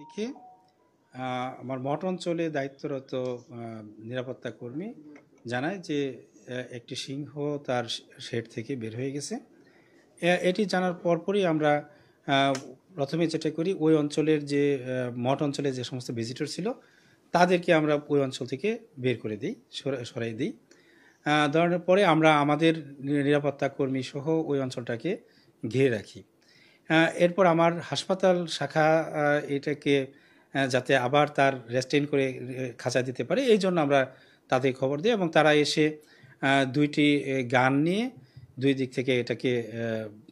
তারিখে আমার মঠ অঞ্চলে দায়িত্বরত নিরাপত্তা কর্মী জানায় যে একটি সিংহ তার শেড থেকে বের হয়ে গেছে। এটি জানার পরপরই আমরা প্রথমে যেটা করি, ওই অঞ্চলের যে মঠ অঞ্চলে যে সমস্ত ভিজিটর ছিল তাদেরকে আমরা ওই অঞ্চল থেকে বের করে দিই, সরাই দিই। ধরানোর পরে আমরা আমাদের নিরাপত্তা কর্মী সহ ওই অঞ্চলটাকে ঘিরে রাখি। এরপর আমার হাসপাতাল শাখা এটাকে যাতে আবার তার রেস্টেইন করে খাঁচা দিতে পারে, এই জন্য আমরা তাদের খবর দিই এবং তারা এসে দুইটি গান নিয়ে দুই দিক থেকে এটাকে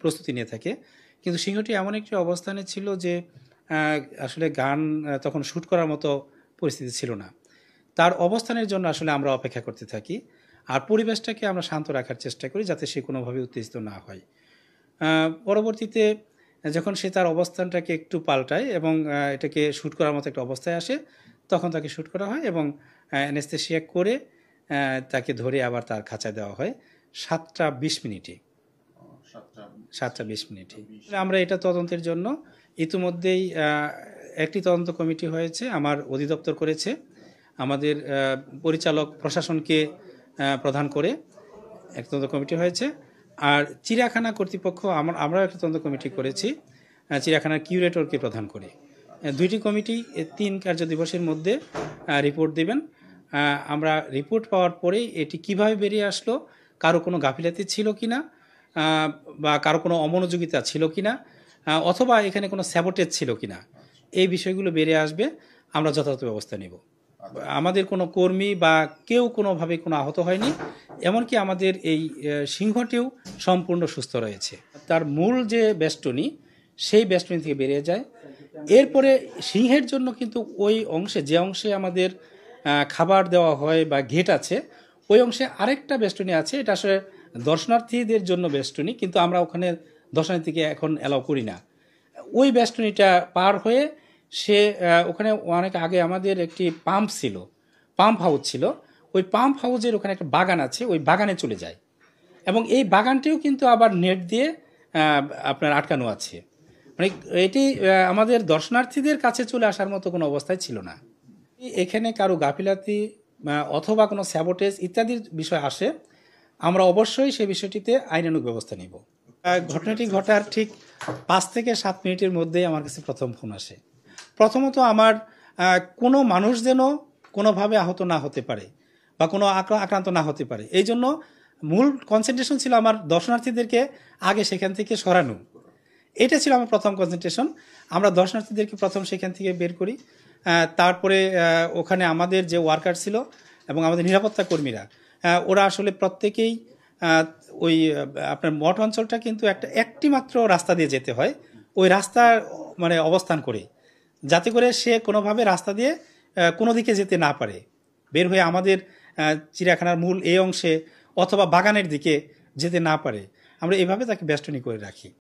প্রস্তুতি নিয়ে থাকে। কিন্তু সিংহটি এমন একটি অবস্থানে ছিল যে আসলে গান তখন শ্যুট করার মতো পরিস্থিতি ছিল না। তার অবস্থানের জন্য আসলে আমরা অপেক্ষা করতে থাকি আর পরিবেশটাকে আমরা শান্ত রাখার চেষ্টা করি যাতে সে কোনোভাবে উত্তেজিত না হয়। পরবর্তীতে যখন সে তার অবস্থানটাকে একটু পাল্টায় এবং এটাকে শ্যুট করার মতো একটা অবস্থায় আসে, তখন তাকে শ্যুট করা হয় এবং অ্যানেস্থেসিয়া করে তাকে ধরে আবার তার খাঁচায় দেওয়া হয় 7টা 20 মিনিটে। 7টা 20 মিনিটে আমরা এটা তদন্তের জন্য ইতিমধ্যেই একটি তদন্ত কমিটি হয়েছে, আমার অধিদপ্তর করেছে, আমাদের পরিচালক প্রশাসনকে প্রধান করে এক তদন্ত কমিটি হয়েছে। আর চিড়িয়াখানা কর্তৃপক্ষ আমরাও একটা তদন্ত কমিটি করেছি, চিড়িয়াখানার কিউরেটরকে প্রধান করে। দুইটি কমিটি 3 কার্য দিবসের মধ্যে রিপোর্ট দেবেন। আমরা রিপোর্ট পাওয়ার পরেই এটি কিভাবে বেরিয়ে আসলো, কারো কোনো গাফিলাতি ছিল কিনা বা কারো কোনো অমনোযোগিতা ছিল কিনা অথবা এখানে কোনো স্যাবোটেজ ছিল কিনা, এই বিষয়গুলো বেরিয়ে আসবে, আমরা যথাযথ ব্যবস্থা নেব। আমাদের কোনো কর্মী বা কেউ কোনোভাবে কোনো আহত হয়নি, এমনকি আমাদের এই সিংহটিও সম্পূর্ণ সুস্থ রয়েছে। তার মূল যে বেষ্টনী, সেই বেষ্টনী থেকে বেরিয়ে যায়। এরপরে সিংহের জন্য কিন্তু ওই অংশে, যে অংশে আমাদের খাবার দেওয়া হয় বা গেট আছে, ওই অংশে আরেকটা বেষ্টনী আছে। এটা আসলে দর্শনার্থীদের জন্য বেষ্টনী, কিন্তু আমরা ওখানে দর্শনার্থীকে এখন অ্যালাউ করি না। ওই বেষ্টনীটা পার হয়ে সে ওখানে অনেক আগে আমাদের একটি পাম্প হাউস ছিল, ওই পাম্প হাউসের ওখানে একটা বাগান আছে, ওই বাগানে চলে যায় এবং এই বাগানটিও কিন্তু আবার নেট দিয়ে আপনার আটকানো আছে। মানে এটি আমাদের দর্শনার্থীদের কাছে চলে আসার মতো কোনো অবস্থায় ছিল না। এখানে কারো গাফিলাতি অথবা কোনো স্যাবোটেজ ইত্যাদির বিষয় আসে, আমরা অবশ্যই সেই বিষয়টিতে আইনানুগ ব্যবস্থা নিব। ঘটনাটি ঘটার ঠিক 5 থেকে 7 মিনিটের মধ্যেই আমার কাছে প্রথম ফোন আসে। প্রথমত আমার কোনো মানুষ যেন কোনোভাবে আহত না হতে পারে বা কোনো আক্রান্ত না হতে পারে, এই জন্য মূল কনসেন্ট্রেশন ছিল আমার দর্শনার্থীদেরকে আগে সেখান থেকে সরানো। এটা ছিল আমার প্রথম কনসেন্ট্রেশন। আমরা দর্শনার্থীদেরকে প্রথম সেখান থেকে বের করি, তারপরে ওখানে আমাদের যে ওয়ার্কার ছিল এবং আমাদের নিরাপত্তা কর্মীরা, ওরা আসলে প্রত্যেকেই ওই আপনার মঠ অঞ্চলটা কিন্তু একটি মাত্র রাস্তা দিয়ে যেতে হয়, ওই রাস্তার মানে অবস্থান করে, যাতে করে সে কোনোভাবে রাস্তা দিয়ে কোনো দিকে যেতে না পারে, বের হয়ে আমাদের চিড়িয়াখানার মূল এই অংশে অথবা বাগানের দিকে যেতে না পারে। আমরা এভাবে তাকে বেষ্টনী করে রাখি।